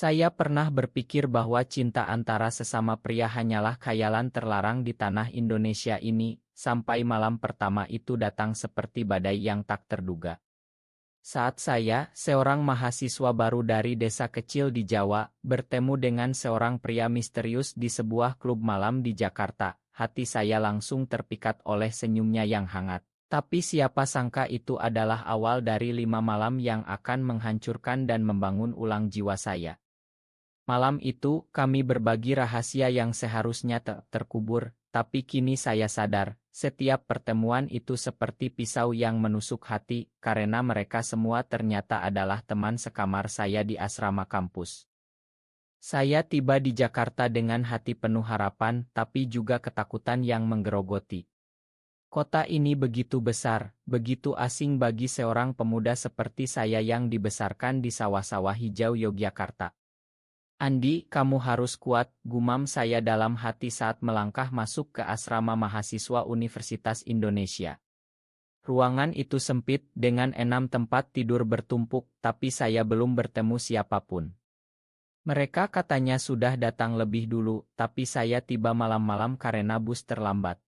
Saya pernah berpikir bahwa cinta antara sesama pria hanyalah khayalan terlarang di tanah Indonesia ini, sampai malam pertama itu datang seperti badai yang tak terduga. Saat saya, seorang mahasiswa baru dari desa kecil di Jawa, bertemu dengan seorang pria misterius di sebuah klub malam di Jakarta, hati saya langsung terpikat oleh senyumnya yang hangat. Tapi siapa sangka itu adalah awal dari 5 malam yang akan menghancurkan dan membangun ulang jiwa saya. Malam itu, kami berbagi rahasia yang seharusnya terkubur, tapi kini saya sadar, setiap pertemuan itu seperti pisau yang menusuk hati, karena mereka semua ternyata adalah teman sekamar saya di asrama kampus. Saya tiba di Jakarta dengan hati penuh harapan, tapi juga ketakutan yang menggerogoti. Kota ini begitu besar, begitu asing bagi seorang pemuda seperti saya yang dibesarkan di sawah-sawah hijau Yogyakarta. "Andi, kamu harus kuat," gumam saya dalam hati saat melangkah masuk ke asrama mahasiswa Universitas Indonesia. Ruangan itu sempit, dengan 6 tempat tidur bertumpuk, tapi saya belum bertemu siapapun. Mereka katanya sudah datang lebih dulu, tapi saya tiba malam-malam karena bus terlambat.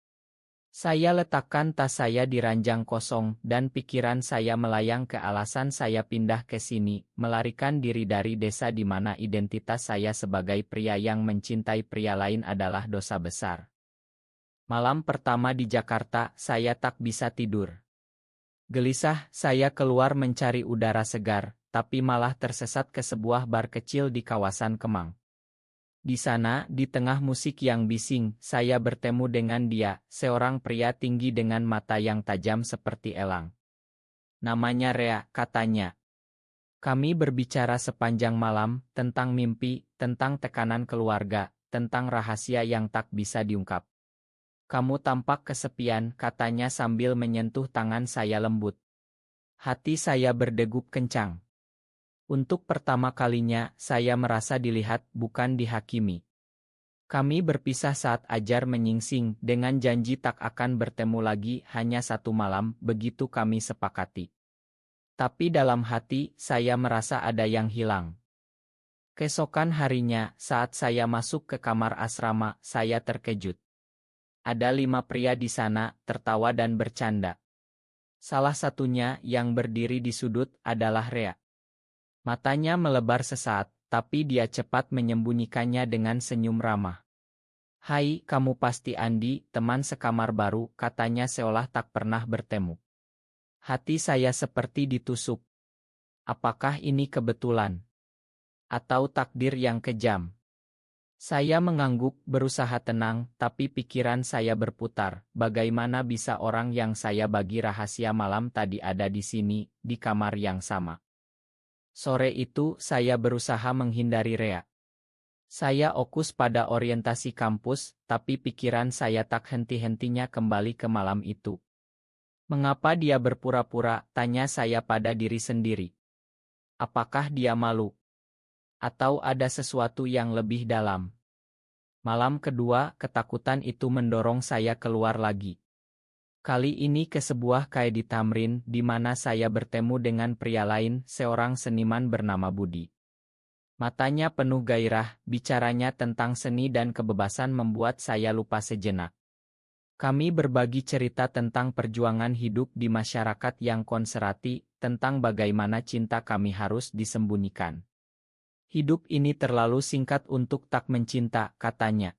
Saya letakkan tas saya di ranjang kosong, dan pikiran saya melayang ke alasan saya pindah ke sini, melarikan diri dari desa di mana identitas saya sebagai pria yang mencintai pria lain adalah dosa besar. Malam pertama di Jakarta, saya tak bisa tidur. Gelisah, saya keluar mencari udara segar, tapi malah tersesat ke sebuah bar kecil di kawasan Kemang. Di sana, di tengah musik yang bising, saya bertemu dengan dia, seorang pria tinggi dengan mata yang tajam seperti elang. "Namanya Rea," katanya. Kami berbicara sepanjang malam, tentang mimpi, tentang tekanan keluarga, tentang rahasia yang tak bisa diungkap. "Kamu tampak kesepian," katanya sambil menyentuh tangan saya lembut. Hati saya berdegup kencang. Untuk pertama kalinya, saya merasa dilihat, bukan dihakimi. Kami berpisah saat ajar menyingsing, dengan janji tak akan bertemu lagi, hanya 1 malam, begitu kami sepakati. Tapi dalam hati, saya merasa ada yang hilang. Keesokan harinya, saat saya masuk ke kamar asrama, saya terkejut. Ada 5 pria di sana, tertawa dan bercanda. Salah satunya, yang berdiri di sudut, adalah Rea. Matanya melebar sesaat, tapi dia cepat menyembunyikannya dengan senyum ramah. "Hai, kamu pasti Andi, teman sekamar baru," katanya seolah tak pernah bertemu. Hati saya seperti ditusuk. Apakah ini kebetulan? Atau takdir yang kejam? Saya mengangguk, berusaha tenang, tapi pikiran saya berputar. Bagaimana bisa orang yang saya bagi rahasia malam tadi ada di sini, di kamar yang sama? Sore itu, saya berusaha menghindari Rea. Saya fokus pada orientasi kampus, tapi pikiran saya tak henti-hentinya kembali ke malam itu. Mengapa dia berpura-pura, tanya saya pada diri sendiri. Apakah dia malu? Atau ada sesuatu yang lebih dalam? Malam kedua, ketakutan itu mendorong saya keluar lagi. Kali ini ke sebuah kafe di Tamrin, di mana saya bertemu dengan pria lain, seorang seniman bernama Budi. Matanya penuh gairah, bicaranya tentang seni dan kebebasan membuat saya lupa sejenak. Kami berbagi cerita tentang perjuangan hidup di masyarakat yang konservatif, tentang bagaimana cinta kami harus disembunyikan. "Hidup ini terlalu singkat untuk tak mencinta," katanya.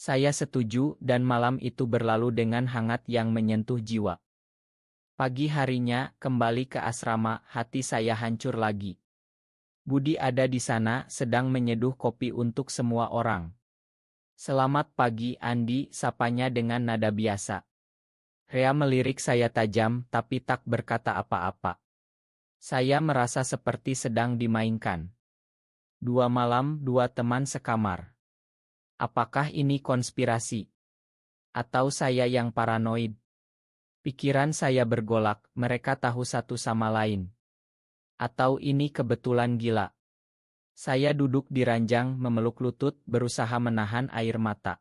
Saya setuju, dan malam itu berlalu dengan hangat yang menyentuh jiwa. Pagi harinya, kembali ke asrama, hati saya hancur lagi. Budi ada di sana, sedang menyeduh kopi untuk semua orang. "Selamat pagi, Andi," sapanya dengan nada biasa. Rea melirik saya tajam, tapi tak berkata apa-apa. Saya merasa seperti sedang dimainkan. 2 malam, 2 teman sekamar. Apakah ini konspirasi? Atau saya yang paranoid? Pikiran saya bergolak, mereka tahu satu sama lain. Atau ini kebetulan gila? Saya duduk di ranjang, memeluk lutut, berusaha menahan air mata.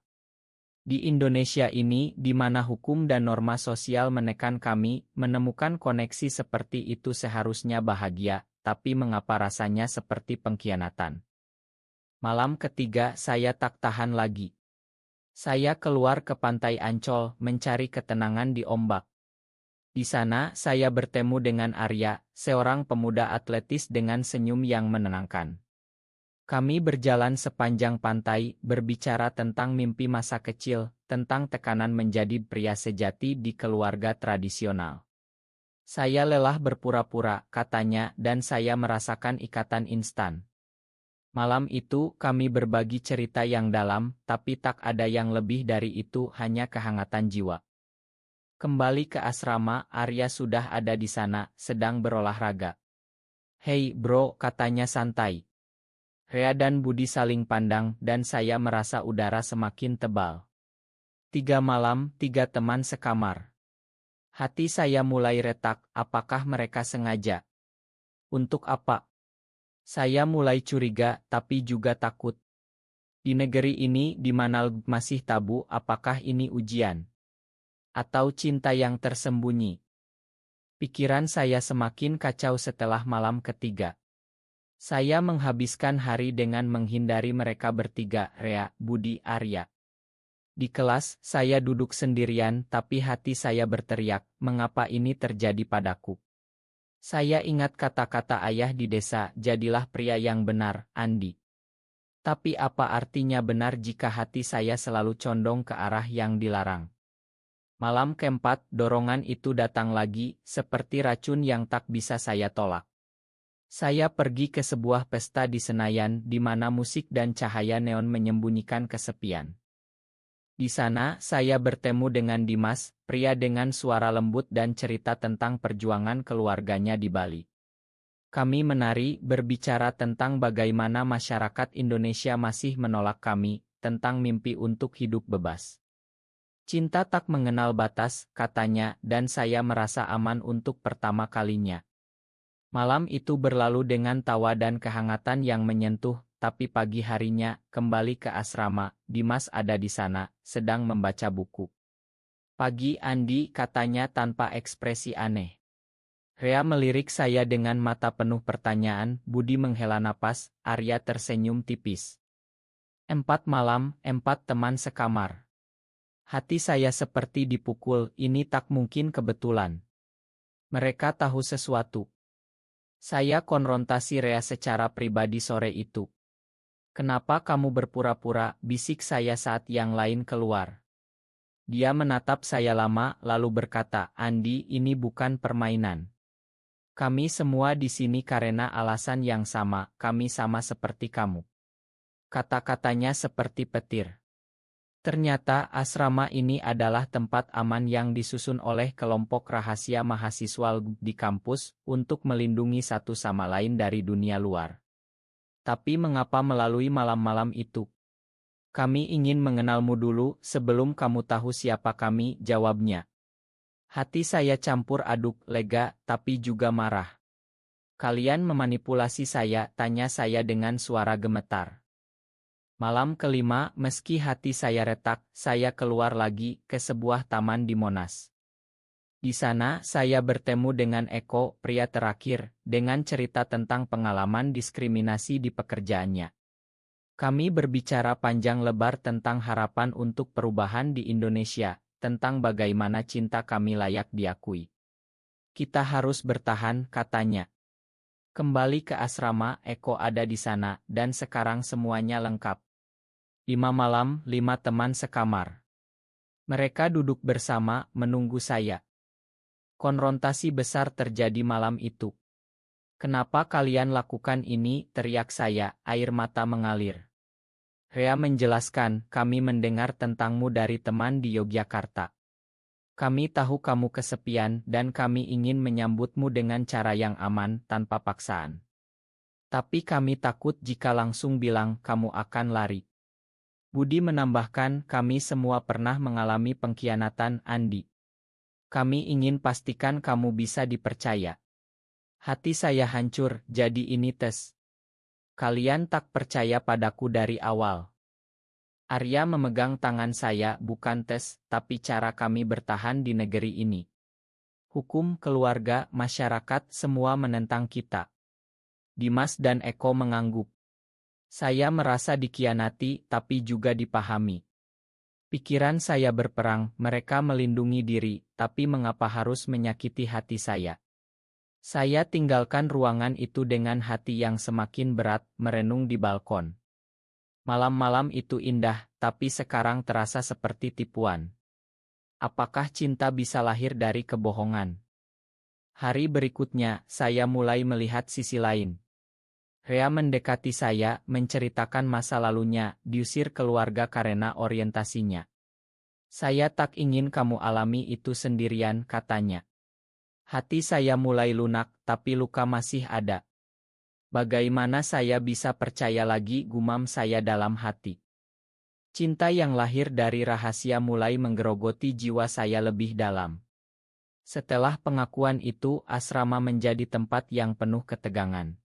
Di Indonesia ini, di mana hukum dan norma sosial menekan kami, menemukan koneksi seperti itu seharusnya bahagia, tapi mengapa rasanya seperti pengkhianatan? Malam ketiga saya tak tahan lagi. Saya keluar ke pantai Ancol mencari ketenangan di ombak. Di sana saya bertemu dengan Arya, seorang pemuda atletis dengan senyum yang menenangkan. Kami berjalan sepanjang pantai, berbicara tentang mimpi masa kecil, tentang tekanan menjadi pria sejati di keluarga tradisional. Saya lelah berpura-pura, katanya, dan saya merasakan ikatan instan. Malam itu kami berbagi cerita yang dalam, tapi tak ada yang lebih dari itu, hanya kehangatan jiwa. Kembali ke asrama, Arya sudah ada di sana, sedang berolahraga. "Hei bro," katanya santai. Rea dan Budi saling pandang, dan saya merasa udara semakin tebal. 3 malam, 3 teman sekamar. Hati saya mulai retak, apakah mereka sengaja? Untuk apa? Saya mulai curiga, tapi juga takut. Di negeri ini, di mana masih tabu, apakah ini ujian? Atau cinta yang tersembunyi? Pikiran saya semakin kacau setelah malam ketiga. Saya menghabiskan hari dengan menghindari mereka bertiga, Rea, Budi, Arya. Di kelas, saya duduk sendirian, tapi hati saya berteriak, mengapa ini terjadi padaku? Saya ingat kata-kata ayah di desa, jadilah pria yang benar, Andi. Tapi apa artinya benar jika hati saya selalu condong ke arah yang dilarang? Malam keempat, dorongan itu datang lagi, seperti racun yang tak bisa saya tolak. Saya pergi ke sebuah pesta di Senayan, di mana musik dan cahaya neon menyembunyikan kesepian. Di sana, saya bertemu dengan Dimas, pria dengan suara lembut dan cerita tentang perjuangan keluarganya di Bali. Kami menari, berbicara tentang bagaimana masyarakat Indonesia masih menolak kami, tentang mimpi untuk hidup bebas. Cinta tak mengenal batas, katanya, dan saya merasa aman untuk pertama kalinya. Malam itu berlalu dengan tawa dan kehangatan yang menyentuh, tapi pagi harinya, kembali ke asrama, Dimas ada di sana, sedang membaca buku. "Pagi Andi," katanya tanpa ekspresi aneh. Rea melirik saya dengan mata penuh pertanyaan, Budi menghela napas, Arya tersenyum tipis. 4 malam, 4 teman sekamar. Hati saya seperti dipukul, ini tak mungkin kebetulan. Mereka tahu sesuatu. Saya konfrontasi Rea secara pribadi sore itu. "Kenapa kamu berpura-pura?" bisik saya saat yang lain keluar. Dia menatap saya lama, lalu berkata, "Andi, ini bukan permainan. Kami semua di sini karena alasan yang sama, kami sama seperti kamu." Kata-katanya seperti petir. Ternyata asrama ini adalah tempat aman yang disusun oleh kelompok rahasia mahasiswa di kampus untuk melindungi satu sama lain dari dunia luar. Tapi mengapa melalui malam-malam itu? "Kami ingin mengenalmu dulu sebelum kamu tahu siapa kami," jawabnya. Hati saya campur aduk, lega, tapi juga marah. "Kalian memanipulasi saya?" tanya saya dengan suara gemetar. Malam kelima, meski hati saya retak, saya keluar lagi ke sebuah taman di Monas. Di sana, saya bertemu dengan Eko, pria terakhir, dengan cerita tentang pengalaman diskriminasi di pekerjaannya. Kami berbicara panjang lebar tentang harapan untuk perubahan di Indonesia, tentang bagaimana cinta kami layak diakui. "Kita harus bertahan," katanya. Kembali ke asrama, Eko ada di sana, dan sekarang semuanya lengkap. 5 malam, 5 teman sekamar. Mereka duduk bersama, menunggu saya. Konfrontasi besar terjadi malam itu. "Kenapa kalian lakukan ini?" teriak saya, air mata mengalir. Rea menjelaskan, "Kami mendengar tentangmu dari teman di Yogyakarta. Kami tahu kamu kesepian dan kami ingin menyambutmu dengan cara yang aman, tanpa paksaan. Tapi kami takut jika langsung bilang kamu akan lari." Budi menambahkan, "Kami semua pernah mengalami pengkhianatan, Andi. Kami ingin pastikan kamu bisa dipercaya." Hati saya hancur, jadi ini tes. Kalian tak percaya padaku dari awal. Arya memegang tangan saya, bukan tes, tapi cara kami bertahan di negeri ini. Hukum, keluarga, masyarakat, semua menentang kita. Dimas dan Eko mengangguk. Saya merasa dikhianati tapi juga dipahami. Pikiran saya berperang, mereka melindungi diri, tapi mengapa harus menyakiti hati saya? Saya tinggalkan ruangan itu dengan hati yang semakin berat, merenung di balkon. Malam-malam itu indah, tapi sekarang terasa seperti tipuan. Apakah cinta bisa lahir dari kebohongan? Hari berikutnya, saya mulai melihat sisi lain. Rea mendekati saya, menceritakan masa lalunya, diusir keluarga karena orientasinya. Saya tak ingin kamu alami itu sendirian, katanya. Hati saya mulai lunak, tapi luka masih ada. Bagaimana saya bisa percaya lagi, gumam saya dalam hati. Cinta yang lahir dari rahasia mulai menggerogoti jiwa saya lebih dalam. Setelah pengakuan itu, asrama menjadi tempat yang penuh ketegangan.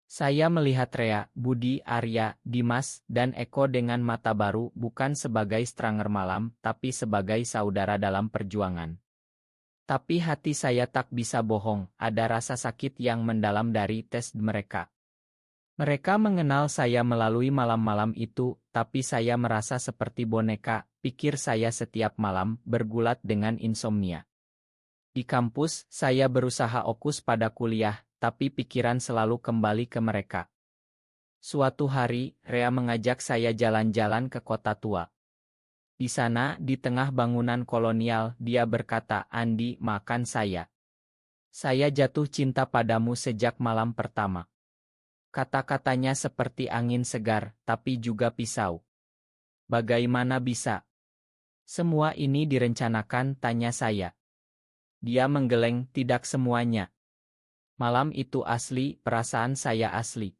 Saya melihat Rea, Budi, Arya, Dimas, dan Eko dengan mata baru, bukan sebagai stranger malam, tapi sebagai saudara dalam perjuangan. Tapi hati saya tak bisa bohong, ada rasa sakit yang mendalam dari tes mereka. Mereka mengenal saya melalui malam-malam itu, tapi saya merasa seperti boneka, pikir saya setiap malam, bergulat dengan insomnia. Di kampus, saya berusaha fokus pada kuliah, tapi pikiran selalu kembali ke mereka. Suatu hari, Rea mengajak saya jalan-jalan ke kota tua. Di sana, di tengah bangunan kolonial, dia berkata, "Andi, makan saya. Saya jatuh cinta padamu sejak malam pertama." Kata-katanya seperti angin segar, tapi juga pisau. Bagaimana bisa? Semua ini direncanakan, tanya saya. Dia menggeleng, tidak semuanya. Malam itu asli, perasaan saya asli.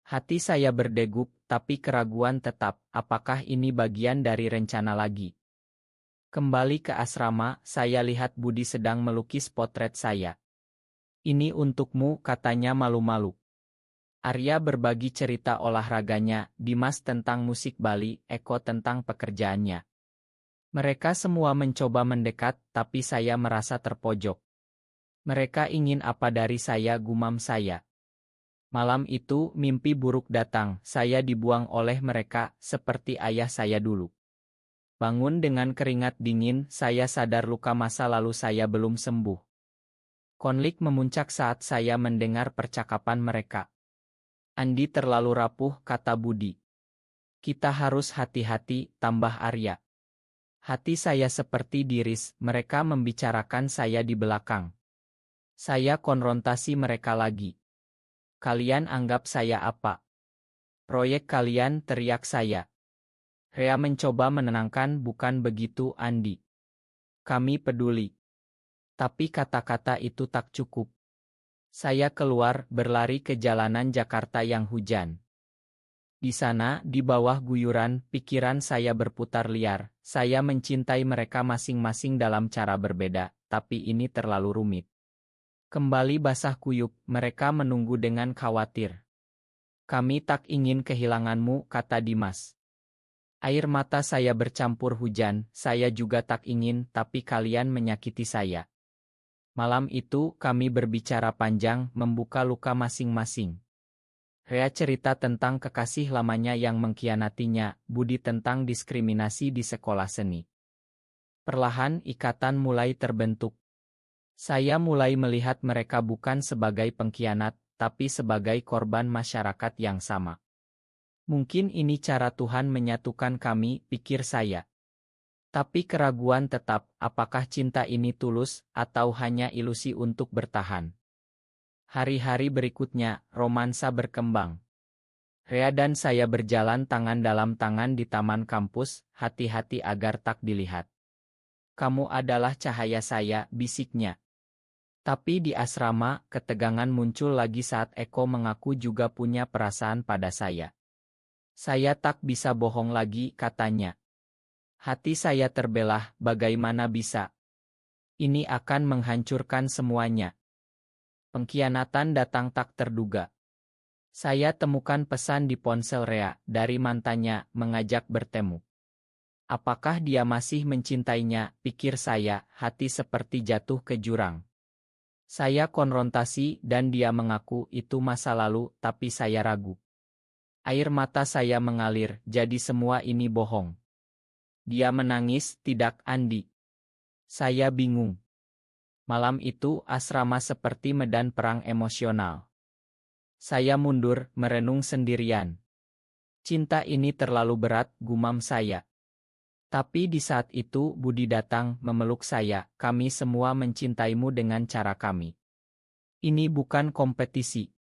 Hati saya berdegup, tapi keraguan tetap, apakah ini bagian dari rencana lagi? Kembali ke asrama, saya lihat Budi sedang melukis potret saya. "Ini untukmu," katanya malu-malu. Arya berbagi cerita olahraganya, Dimas tentang musik Bali, Eko tentang pekerjaannya. Mereka semua mencoba mendekat, tapi saya merasa terpojok. Mereka ingin apa dari saya, gumam saya. Malam itu, mimpi buruk datang, saya dibuang oleh mereka, seperti ayah saya dulu. Bangun dengan keringat dingin, saya sadar luka masa lalu saya belum sembuh. Konflik memuncak saat saya mendengar percakapan mereka. "Andi terlalu rapuh," kata Budi. "Kita harus hati-hati," tambah Arya. Hati saya seperti diris, mereka membicarakan saya di belakang. Saya konfrontasi mereka lagi. "Kalian anggap saya apa? Proyek kalian," teriak saya. Rea mencoba menenangkan, "Bukan begitu, Andi. Kami peduli." Tapi kata-kata itu tak cukup. Saya keluar, berlari ke jalanan Jakarta yang hujan. Di sana, di bawah guyuran, pikiran saya berputar liar. Saya mencintai mereka masing-masing dalam cara berbeda, tapi ini terlalu rumit. Kembali basah kuyup, mereka menunggu dengan khawatir. "Kami tak ingin kehilanganmu," kata Dimas. Air mata saya bercampur hujan, saya juga tak ingin, tapi kalian menyakiti saya. Malam itu, kami berbicara panjang, membuka luka masing-masing. Rea cerita tentang kekasih lamanya yang mengkhianatinya, Budi tentang diskriminasi di sekolah seni. Perlahan, ikatan mulai terbentuk. Saya mulai melihat mereka bukan sebagai pengkhianat, tapi sebagai korban masyarakat yang sama. Mungkin ini cara Tuhan menyatukan kami, pikir saya. Tapi keraguan tetap, apakah cinta ini tulus, atau hanya ilusi untuk bertahan? Hari-hari berikutnya, romansa berkembang. Rea dan saya berjalan tangan dalam tangan di taman kampus, hati-hati agar tak dilihat. "Kamu adalah cahaya saya," bisiknya. Tapi di asrama, ketegangan muncul lagi saat Eko mengaku juga punya perasaan pada saya. "Saya tak bisa bohong lagi," katanya. Hati saya terbelah, bagaimana bisa? Ini akan menghancurkan semuanya. Pengkhianatan datang tak terduga. Saya temukan pesan di ponsel Rea, dari mantannya, mengajak bertemu. Apakah dia masih mencintainya, pikir saya, hati seperti jatuh ke jurang. Saya konfrontasi dan dia mengaku itu masa lalu, tapi saya ragu. Air mata saya mengalir, jadi semua ini bohong. Dia menangis, tidak Andi. Saya bingung. Malam itu asrama seperti medan perang emosional. Saya mundur, merenung sendirian. Cinta ini terlalu berat, gumam saya. Tapi di saat itu Budi datang memeluk saya, kami semua mencintaimu dengan cara kami. Ini bukan kompetisi.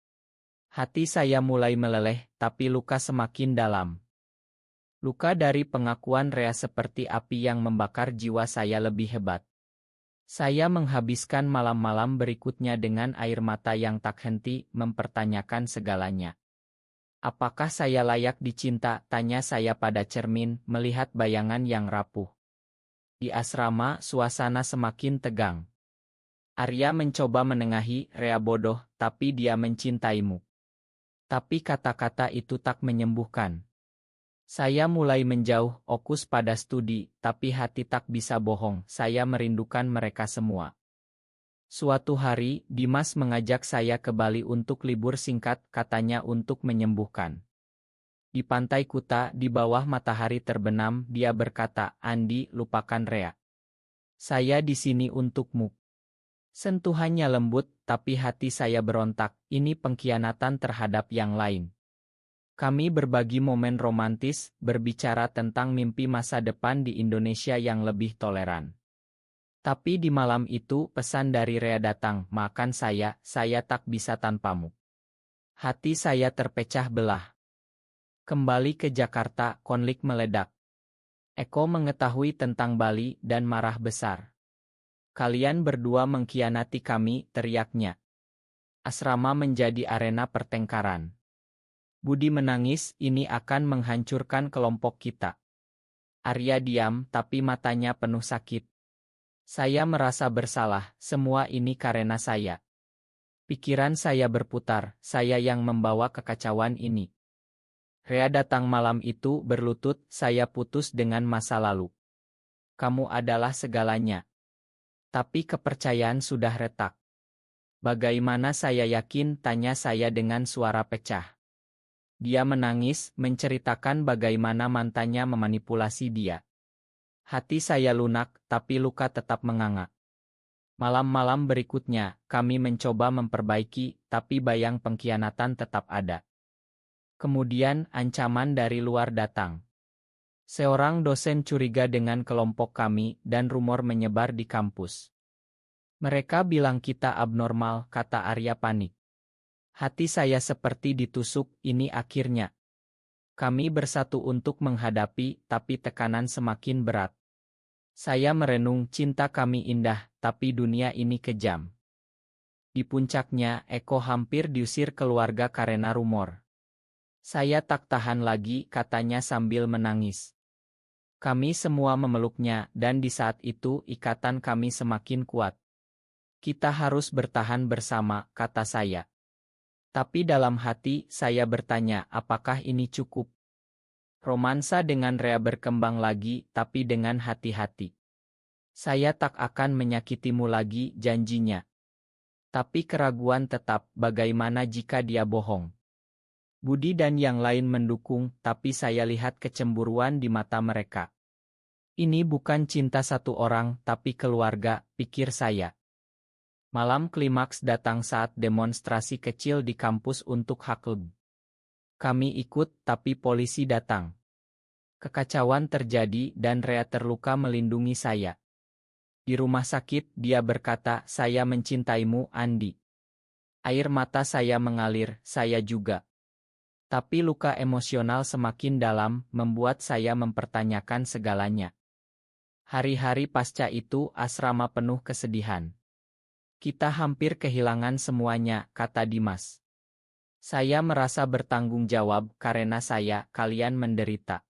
Hati saya mulai meleleh, tapi luka semakin dalam. Luka dari pengakuan Rea seperti api yang membakar jiwa saya lebih hebat. Saya menghabiskan malam-malam berikutnya dengan air mata yang tak henti mempertanyakan segalanya. Apakah saya layak dicinta? Tanya saya pada cermin, melihat bayangan yang rapuh. Di asrama, suasana semakin tegang. Arya mencoba menengahi, Rea bodoh, tapi dia mencintaimu. Tapi kata-kata itu tak menyembuhkan. Saya mulai menjauh, fokus pada studi, tapi hati tak bisa bohong, saya merindukan mereka semua. Suatu hari, Dimas mengajak saya ke Bali untuk libur singkat, katanya untuk menyembuhkan. Di pantai Kuta, di bawah matahari terbenam, dia berkata, Andi, lupakan Rea. Saya di sini untukmu. Sentuhannya lembut, tapi hati saya berontak, ini pengkhianatan terhadap yang lain. Kami berbagi momen romantis, berbicara tentang mimpi masa depan di Indonesia yang lebih toleran. Tapi di malam itu pesan dari Rea datang, makan saya tak bisa tanpamu. Hati saya terpecah belah. Kembali ke Jakarta, konflik meledak. Eko mengetahui tentang Bali dan marah besar. Kalian berdua mengkhianati kami, teriaknya. Asrama menjadi arena pertengkaran. Budi menangis, ini akan menghancurkan kelompok kita. Arya diam, tapi matanya penuh sakit. Saya merasa bersalah, semua ini karena saya. Pikiran saya berputar, saya yang membawa kekacauan ini. Rea datang malam itu berlutut, saya putus dengan masa lalu. Kamu adalah segalanya. Tapi kepercayaan sudah retak. Bagaimana saya yakin? Tanya saya dengan suara pecah. Dia menangis, menceritakan bagaimana mantannya memanipulasi dia. Hati saya lunak, tapi luka tetap menganga. Malam-malam berikutnya, kami mencoba memperbaiki, tapi bayang pengkhianatan tetap ada. Kemudian, ancaman dari luar datang. Seorang dosen curiga dengan kelompok kami, dan rumor menyebar di kampus. Mereka bilang kita abnormal, kata Arya panik. Hati saya seperti ditusuk, ini akhirnya. Kami bersatu untuk menghadapi, tapi tekanan semakin berat. Saya merenung, cinta kami indah, tapi dunia ini kejam. Di puncaknya, Eko hampir diusir keluarga karena rumor. Saya tak tahan lagi, katanya sambil menangis. Kami semua memeluknya, dan di saat itu ikatan kami semakin kuat. Kita harus bertahan bersama, kata saya. Tapi dalam hati, saya bertanya, apakah ini cukup? Romansa dengan Rea berkembang lagi, tapi dengan hati-hati. Saya tak akan menyakitimu lagi, janjinya. Tapi keraguan tetap, bagaimana jika dia bohong? Budi dan yang lain mendukung, tapi saya lihat kecemburuan di mata mereka. Ini bukan cinta satu orang, tapi keluarga, pikir saya. Malam klimaks datang saat demonstrasi kecil di kampus untuk hak. Kami ikut, tapi polisi datang. Kekacauan terjadi dan Rea terluka melindungi saya. Di rumah sakit, dia berkata, saya mencintaimu, Andi. Air mata saya mengalir, saya juga. Tapi luka emosional semakin dalam, membuat saya mempertanyakan segalanya. Hari-hari pasca itu, asrama penuh kesedihan. Kita hampir kehilangan semuanya, kata Dimas. Saya merasa bertanggung jawab, karena kalian menderita.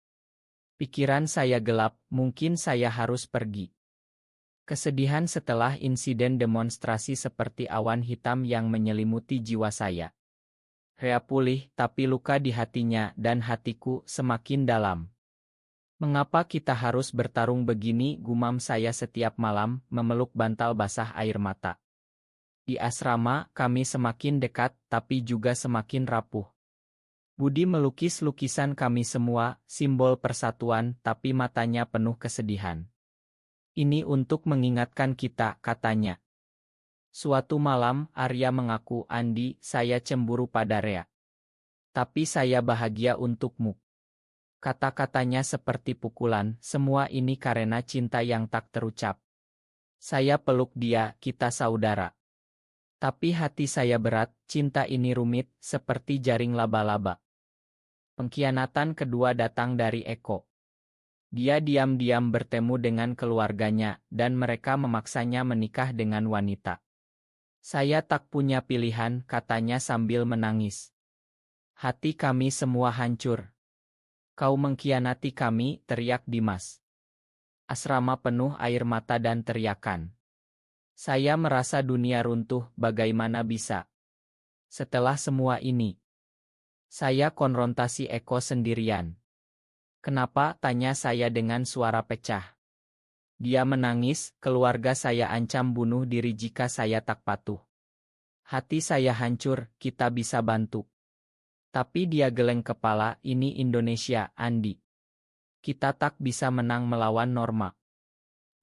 Pikiran saya gelap, mungkin saya harus pergi. Kesedihan setelah insiden demonstrasi seperti awan hitam yang menyelimuti jiwa saya. Rea pulih, tapi luka di hatinya dan hatiku semakin dalam. Mengapa kita harus bertarung begini? Gumam saya setiap malam, memeluk bantal basah air mata. Di asrama, kami semakin dekat, tapi juga semakin rapuh. Budi melukis lukisan kami semua, simbol persatuan, tapi matanya penuh kesedihan. Ini untuk mengingatkan kita, katanya. Suatu malam, Arya mengaku, Andi, saya cemburu pada Rea. Tapi saya bahagia untukmu. Kata-katanya seperti pukulan, semua ini karena cinta yang tak terucap. Saya peluk dia, kita saudara. Tapi hati saya berat, cinta ini rumit, seperti jaring laba-laba. Pengkhianatan kedua datang dari Eko. Dia diam-diam bertemu dengan keluarganya, dan mereka memaksanya menikah dengan wanita. Saya tak punya pilihan, katanya sambil menangis. Hati kami semua hancur. Kau mengkhianati kami, teriak Dimas. Asrama penuh air mata dan teriakan. Saya merasa dunia runtuh, bagaimana bisa? Setelah semua ini, saya konfrontasi Eko sendirian. Kenapa? Tanya saya dengan suara pecah. Dia menangis, keluarga saya ancam bunuh diri jika saya tak patuh. Hati saya hancur, kita bisa bantu. Tapi dia geleng kepala, ini Indonesia, Andi. Kita tak bisa menang melawan norma.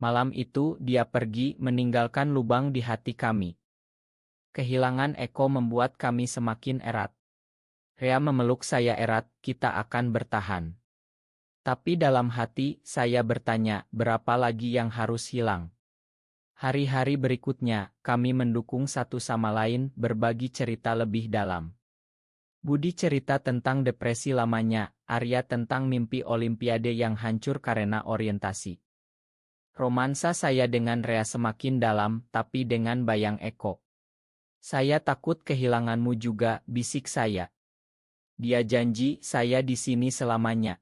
Malam itu, dia pergi, meninggalkan lubang di hati kami. Kehilangan Eko membuat kami semakin erat. Rea memeluk saya erat, kita akan bertahan. Tapi dalam hati, saya bertanya, berapa lagi yang harus hilang? Hari-hari berikutnya, kami mendukung satu sama lain, berbagi cerita lebih dalam. Budi cerita tentang depresi lamanya, Arya tentang mimpi olimpiade yang hancur karena orientasi. Romansa saya dengan Rea semakin dalam, tapi dengan bayang Eko. Saya takut kehilanganmu juga, bisik saya. Dia janji, saya di sini selamanya.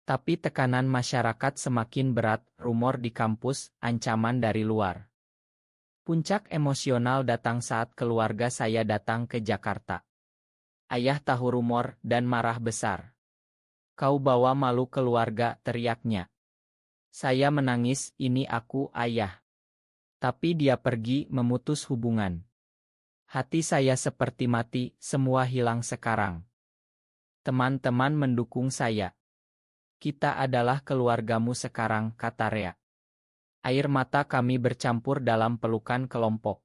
Tapi tekanan masyarakat semakin berat, rumor di kampus, ancaman dari luar. Puncak emosional datang saat keluarga saya datang ke Jakarta. Ayah tahu rumor dan marah besar. Kau bawa malu keluarga, teriaknya. Saya menangis, ini aku, ayah. Tapi dia pergi, memutus hubungan. Hati saya seperti mati, semua hilang sekarang. Teman-teman mendukung saya. Kita adalah keluargamu sekarang, kata Rea. Air mata kami bercampur dalam pelukan kelompok.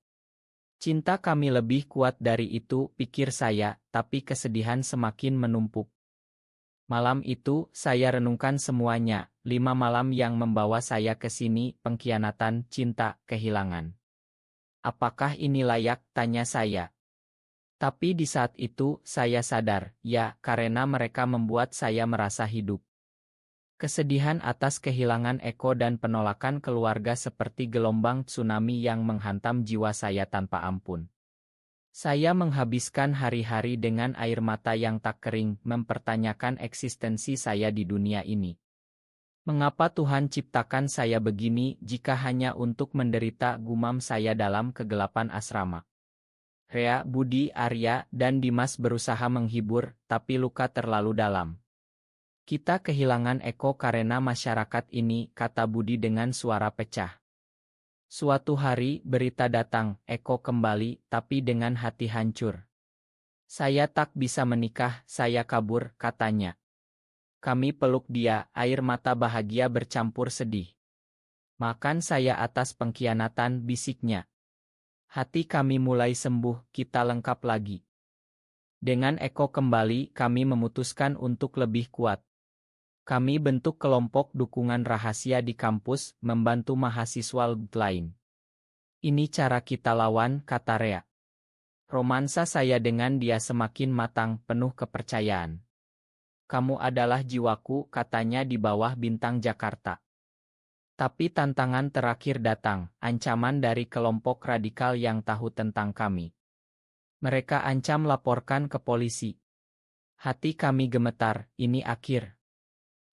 Cinta kami lebih kuat dari itu, pikir saya, tapi kesedihan semakin menumpuk. Malam itu, saya renungkan semuanya, 5 malam yang membawa saya ke sini, pengkhianatan, cinta, kehilangan. Apakah ini layak, tanya saya. Tapi di saat itu, saya sadar, ya, karena mereka membuat saya merasa hidup. Kesedihan atas kehilangan Eko dan penolakan keluarga seperti gelombang tsunami yang menghantam jiwa saya tanpa ampun. Saya menghabiskan hari-hari dengan air mata yang tak kering, mempertanyakan eksistensi saya di dunia ini. Mengapa Tuhan ciptakan saya begini jika hanya untuk menderita, gumam saya dalam kegelapan asrama. Rea, Budi, Arya, dan Dimas berusaha menghibur, tapi luka terlalu dalam. Kita kehilangan Eko karena masyarakat ini, kata Budi dengan suara pecah. Suatu hari, berita datang, Eko kembali, tapi dengan hati hancur. Saya tak bisa menikah, saya kabur, katanya. Kami peluk dia, air mata bahagia bercampur sedih. Makan saya atas pengkhianatan, bisiknya. Hati kami mulai sembuh, kita lengkap lagi. Dengan Eko kembali, kami memutuskan untuk lebih kuat. Kami bentuk kelompok dukungan rahasia di kampus, membantu mahasiswa lain. Ini cara kita lawan, kata Rea. Romansa saya dengan dia semakin matang, penuh kepercayaan. Kamu adalah jiwaku, katanya di bawah bintang Jakarta. Tapi tantangan terakhir datang, ancaman dari kelompok radikal yang tahu tentang kami. Mereka ancam laporkan ke polisi. Hati kami gemetar, ini akhir.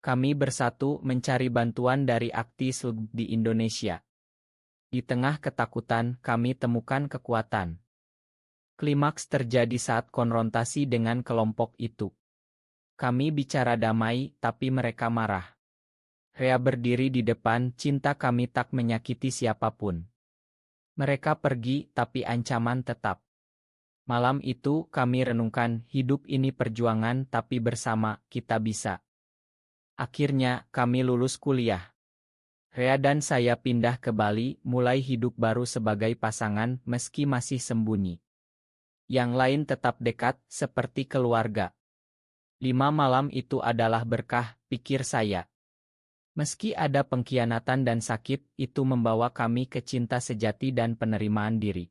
Kami bersatu mencari bantuan dari aktivis di Indonesia. Di tengah ketakutan, kami temukan kekuatan. Klimaks terjadi saat konfrontasi dengan kelompok itu. Kami bicara damai, tapi mereka marah. Rea berdiri di depan, cinta kami tak menyakiti siapapun. Mereka pergi, tapi ancaman tetap. Malam itu kami renungkan, hidup ini perjuangan tapi bersama, kita bisa. Akhirnya, kami lulus kuliah. Rea dan saya pindah ke Bali, mulai hidup baru sebagai pasangan meski masih sembunyi. Yang lain tetap dekat, seperti keluarga. 5 malam itu adalah berkah, pikir saya. Meski ada pengkhianatan dan sakit, itu membawa kami ke cinta sejati dan penerimaan diri.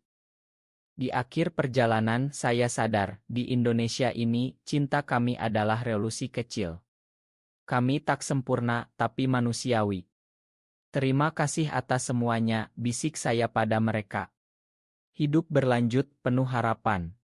Di akhir perjalanan, saya sadar, di Indonesia ini, cinta kami adalah revolusi kecil. Kami tak sempurna, tapi manusiawi. Terima kasih atas semuanya, bisik saya pada mereka. Hidup berlanjut, penuh harapan.